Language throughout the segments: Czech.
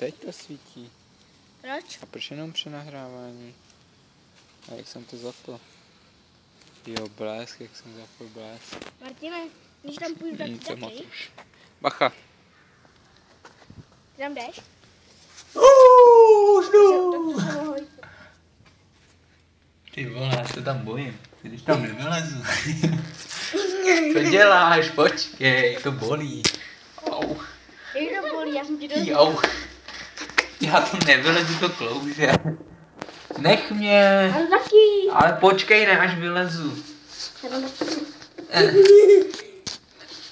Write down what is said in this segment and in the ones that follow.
teď to svítí. Proč? A proč jenom při nahrávání? A jak jsem to zapl? Jo, blesk, jak jsem zapl blesk. Martine, když tam půjdu taky. Už. Bacha. Ty tam jdeš? Ty vole, já se tam bojím. Když tam nevylezu. Co děláš? Počkej, to bolí. Au. Jak to bolí, já jsem ti dost... Jau. Já to nevylezu do klouže. Nech mě. Ale taky. Ale počkej, ne, až vylezu. Já tam taky.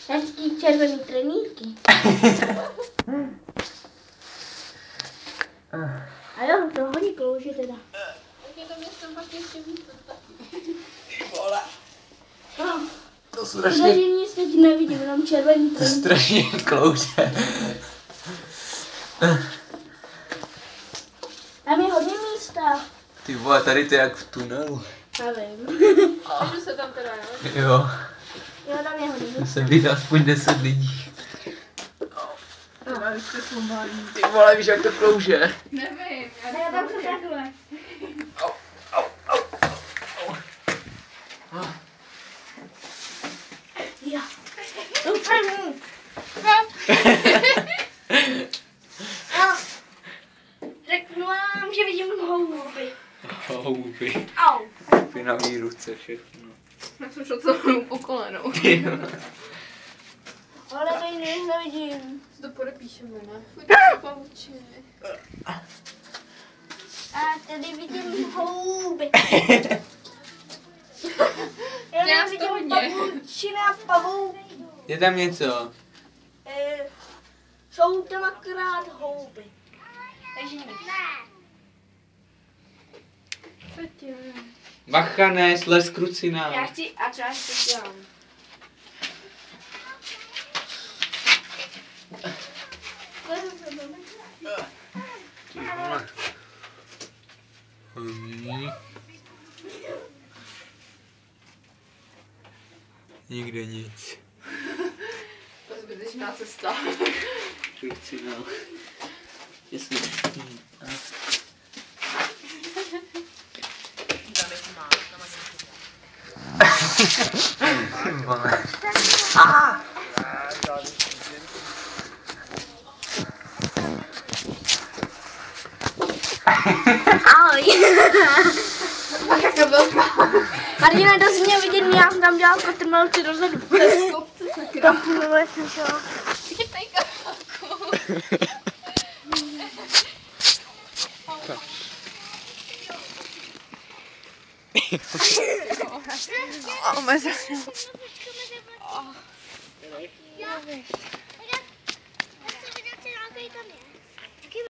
Hezký červený trenýrky. A jo, to hodně klouže teda. Tak je to město pak ještě víc taky. Ty vole. No, To takže strašně, nic teď nevidím, jenom červený to trenýrky. strašně klouže. Tam je hodně místa. Ty vole, tady to je jak v tunelu. Nevím. Takže se tam teda, jo? Jo, Jo, tam je hodně to místa. se vyjde aspoň 10 lidí. Třeba jste pomalý. Ty vole, víš jak to klouže? Nevím, Já tam se takhle. Au, au, au, au. Jo. Super. A řeknu vám, že vidím houby. Houby. Au. Špinavý ruce, všechno. Já jsem šel celou po kolenou. Ale tady nic nevidím. To podepíšeme, ne? Fuj, to pavučiny. A tady vidím houby. Já Já to vidím hodně. pavučiny a pavouky. Je tam něco? Jsou tam akorát houby. Takže nic. Co tě? Bacha, ne, slez krucina. Já chci, a co já si dělám? Ty vole. Nikde nic. To je zbytečná cesta. Krucina. Jestli... Vole. Ahoj. Martina, to jsi měl vidět, já jsem tam dělal kotrmelci dozadu. Kopce sakra. Tam půl jsem šel. Chytaj kamelku. Omezený. Já chci vidět, co nějaký tam je.